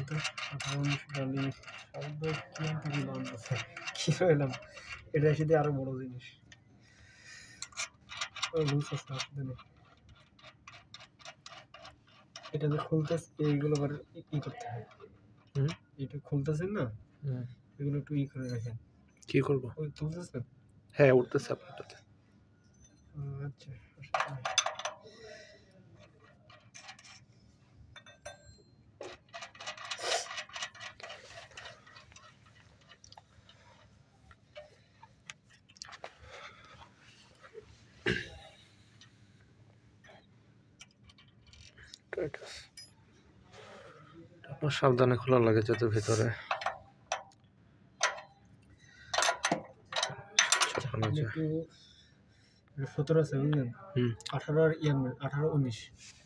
তো 18-19 ডালি শব্দ কি থেকে বানানো আছে কি হইলাম এটা সাথে আরো বড় জিনিস লুজ আছে আসলে না এটা যে খুলতেছে এইগুলো আবার ই করতে হয় এটা খুলতেছেন না এগুলো একটু ই করে রাখেন কি করব ওই তুলতেছেন হ্যাঁ উঠতেছে আপনারটাতে আচ্ছা আপনার সাবধানে খোলা লাগে যাতে ভিতরে একটু 17 আছে বুঝলেন 18 আর 18-19